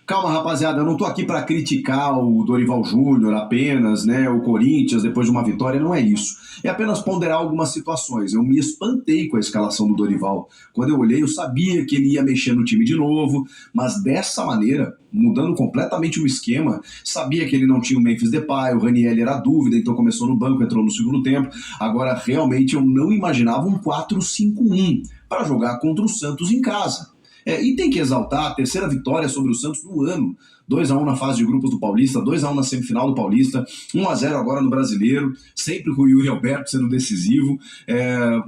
Calma, rapaziada, eu não tô aqui para criticar o Dorival Júnior apenas, né, o Corinthians depois de uma vitória, não é isso. É apenas ponderar algumas situações. Eu me espantei com a escalação do Dorival. Quando eu olhei, eu sabia que ele ia mexer no time de novo, mas dessa maneira, mudando completamente o esquema, sabia que ele não tinha o Memphis Depay, o Ranieri era dúvida, então começou no banco, entrou no segundo tempo. Agora, realmente, eu não imaginava um 4-5-1 para jogar contra o Santos em casa. E tem que exaltar a terceira vitória sobre o Santos no ano. 2-1 na fase de grupos do Paulista, 2-1 na semifinal do Paulista, 1-0 agora no Brasileiro, sempre com o Yuri Alberto sendo decisivo.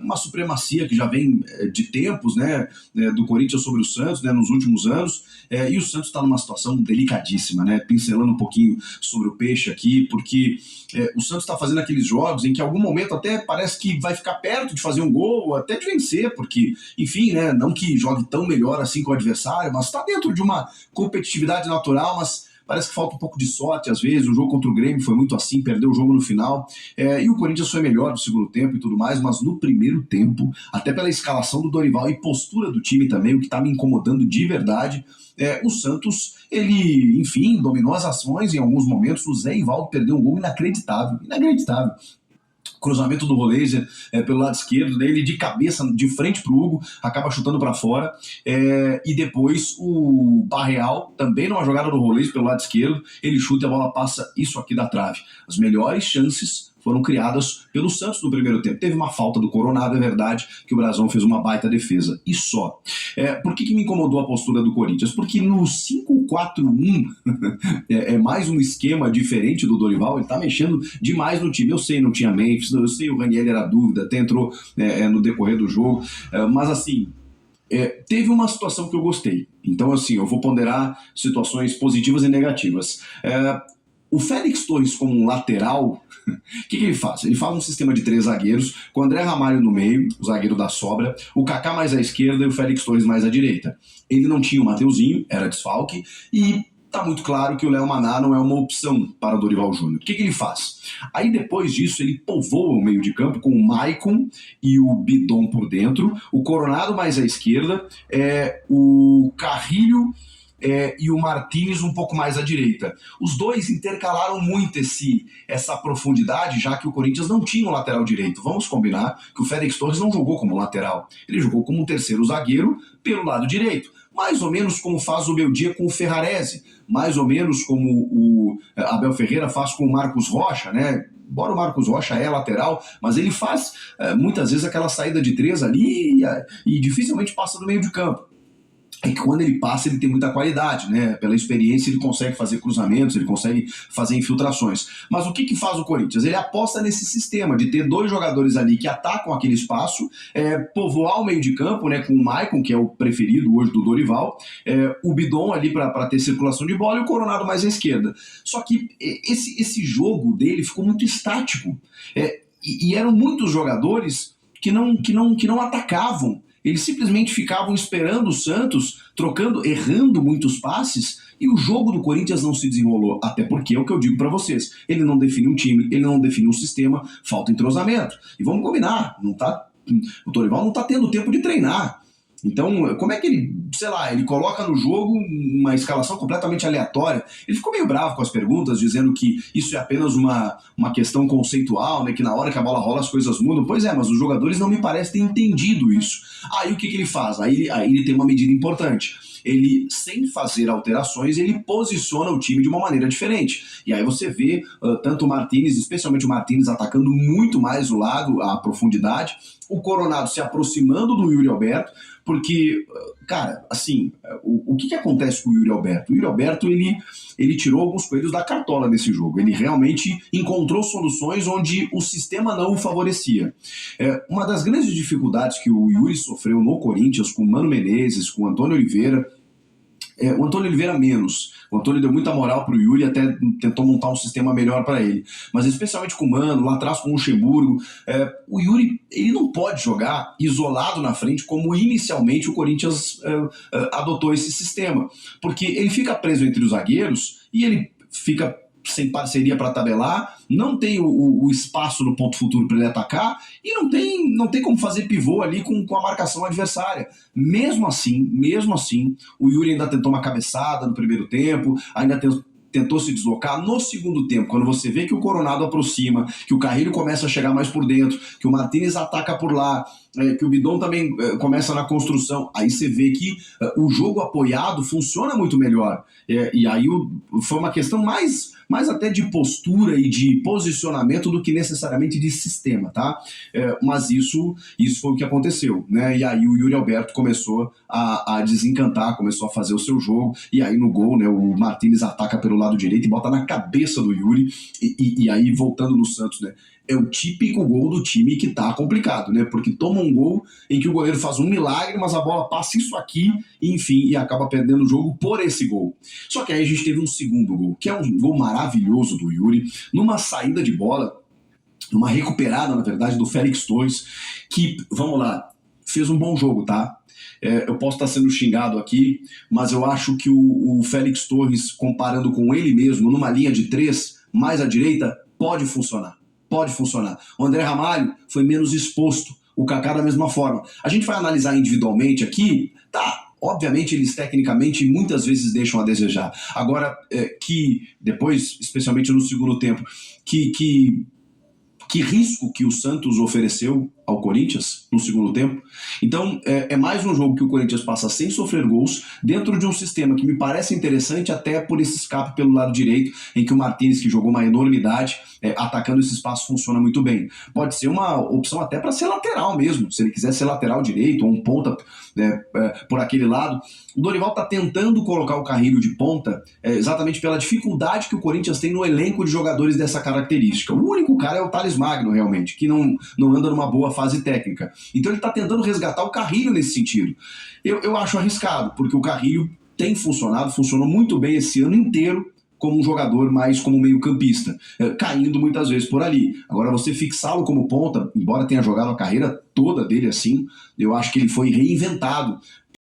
Uma supremacia que já vem de tempos, né, do Corinthians sobre o Santos, né, nos últimos anos. E o Santos está numa situação delicadíssima, né, pincelando um pouquinho sobre o peixe aqui, porque o Santos está fazendo aqueles jogos em que em algum momento até parece que vai ficar perto de fazer um gol, ou até de vencer, porque, enfim, né, não que jogue tão melhor assim com o adversário, mas está dentro de uma competitividade natural, mas parece que falta um pouco de sorte às vezes. O jogo contra o Grêmio foi muito assim, perdeu o jogo no final, e o Corinthians foi melhor no segundo tempo e tudo mais, mas no primeiro tempo, até pela escalação do Dorival e postura do time também, o que está me incomodando de verdade, o Santos, ele, enfim, dominou as ações em alguns momentos. O Zé Ivaldo perdeu um gol inacreditável, cruzamento do Roleiser pelo lado esquerdo, daí ele de cabeça, de frente pro Hugo, acaba chutando para fora, e depois o Barreal, também numa jogada do Roleiser pelo lado esquerdo, ele chuta e a bola passa isso aqui da trave. As melhores chances foram criadas pelo Santos no primeiro tempo. Teve uma falta do Coronado, é verdade, que o Brasão fez uma baita defesa, e só. Por que me incomodou a postura do Corinthians? Porque no 5-4-1 é mais um esquema diferente do Dorival, ele tá mexendo demais no time. Eu sei, não tinha Memphis, eu sei, o Ranieri era dúvida, até entrou no decorrer do jogo, mas assim, teve uma situação que eu gostei. Então, assim, eu vou ponderar situações positivas e negativas. O Félix Torres como um lateral, o que ele faz? Ele faz um sistema de 3 zagueiros, com o André Ramalho no meio, o zagueiro da sobra, o Kaká mais à esquerda e o Félix Torres mais à direita. Ele não tinha o Mateuzinho, era desfalque, e tá muito claro que o Léo Maná não é uma opção para o Dorival Júnior. O que ele faz? Aí depois disso ele povoa o meio de campo com o Maicon e o Bidon por dentro, o Coronado mais à esquerda, o Carrilho e o Martínez um pouco mais à direita. Os dois intercalaram muito essa profundidade, já que o Corinthians não tinha um lateral direito. Vamos combinar que o Félix Torres não jogou como lateral, ele jogou como um terceiro zagueiro pelo lado direito, mais ou menos como faz o Beldia com o Ferrarese, mais ou menos como o Abel Ferreira faz com o Marcos Rocha, né? Embora o Marcos Rocha é lateral, mas ele faz muitas vezes aquela saída de 3 ali e dificilmente passa do meio de campo. É que quando ele passa, ele tem muita qualidade, né? Pela experiência, ele consegue fazer cruzamentos, ele consegue fazer infiltrações. Mas o que faz o Corinthians? Ele aposta nesse sistema de ter 2 jogadores ali que atacam aquele espaço, povoar o meio de campo, né, com o Maicon, que é o preferido hoje do Dorival, o Bidon ali para ter circulação de bola e o Coronado mais à esquerda. Só que esse jogo dele ficou muito estático. E eram muitos jogadores que não atacavam. Eles simplesmente ficavam esperando o Santos, errando muitos passes, e o jogo do Corinthians não se desenrolou. Até porque é o que eu digo para vocês, ele não define um time, ele não define um sistema, falta entrosamento. E vamos combinar, o Dorival não está tendo tempo de treinar. Então, como é que ele coloca no jogo uma escalação completamente aleatória? Ele ficou meio bravo com as perguntas, dizendo que isso é apenas uma questão conceitual, né, que na hora que a bola rola as coisas mudam. Pois é, mas os jogadores não me parecem ter entendido isso. Aí o que ele faz? Aí ele tem uma medida importante. Ele, sem fazer alterações, ele posiciona o time de uma maneira diferente. E aí você vê tanto o Martínez, especialmente o Martínez, atacando muito mais o lado, a profundidade, o Coronado se aproximando do Yuri Alberto, porque, cara, assim, o que acontece com o Yuri Alberto? O Yuri Alberto, ele tirou alguns coelhos da cartola nesse jogo. Ele realmente encontrou soluções onde o sistema não o favorecia. Uma das grandes dificuldades que o Yuri sofreu no Corinthians, com o Mano Menezes, com o Antônio Oliveira, o Antônio Oliveira menos. O Antônio deu muita moral pro Yuri, até tentou montar um sistema melhor para ele. Mas especialmente com o Mano, lá atrás com o Luxemburgo, o Yuri, ele não pode jogar isolado na frente como inicialmente o Corinthians adotou esse sistema. Porque ele fica preso entre os zagueiros e ele fica sem parceria para tabelar, não tem o espaço no ponto futuro para ele atacar e não tem como fazer pivô ali com a marcação adversária. Mesmo assim, o Yuri ainda tentou uma cabeçada no primeiro tempo, ainda tentou se deslocar. No segundo tempo, quando você vê que o Coronado aproxima, que o Carrilho começa a chegar mais por dentro, que o Martínez ataca por lá, que o Bidon também começa na construção, aí você vê que o jogo apoiado funciona muito melhor. E aí foi uma questão mais até de postura e de posicionamento do que necessariamente de sistema, tá? Mas isso foi o que aconteceu, né? E aí o Yuri Alberto começou a desencantar, começou a fazer o seu jogo, e aí no gol, né, o Martínez ataca pelo lado direito e bota na cabeça do Yuri, e aí voltando no Santos, né? É o típico gol do time que tá complicado, né? Porque toma um gol em que o goleiro faz um milagre, mas a bola passa isso aqui, enfim, e acaba perdendo o jogo por esse gol. Só que aí a gente teve um segundo gol, que é um gol maravilhoso do Yuri, numa saída de bola, uma recuperada, na verdade, do Félix Torres, que, vamos lá, fez um bom jogo, tá? Eu posso estar sendo xingado aqui, mas eu acho que o Félix Torres, comparando com ele mesmo, numa linha de 3, mais à direita, pode funcionar. Pode funcionar. O André Ramalho foi menos exposto, o Kaká da mesma forma. A gente vai analisar individualmente aqui, tá, obviamente eles tecnicamente muitas vezes deixam a desejar. Agora, que depois, especialmente no segundo tempo, que risco que o Santos ofereceu ao Corinthians no segundo tempo. Então, é mais um jogo que o Corinthians passa sem sofrer gols, dentro de um sistema que me parece interessante até por esse escape pelo lado direito, em que o Martínez, que jogou uma enormidade, atacando esse espaço, funciona muito bem. Pode ser uma opção até para ser lateral mesmo, se ele quiser ser lateral direito ou um ponta por aquele lado. O Dorival está tentando colocar o Carrilho de ponta exatamente pela dificuldade que o Corinthians tem no elenco de jogadores dessa característica. O único cara é o Thales Magno, realmente, que não anda numa boa fase técnica. Então ele está tentando resgatar o Carrilho nesse sentido. Eu acho arriscado, porque o Carrilho tem funcionou muito bem esse ano inteiro como um jogador mais como meio campista, caindo muitas vezes por ali. Agora você fixá-lo como ponta, embora tenha jogado a carreira toda dele assim, eu acho que ele foi reinventado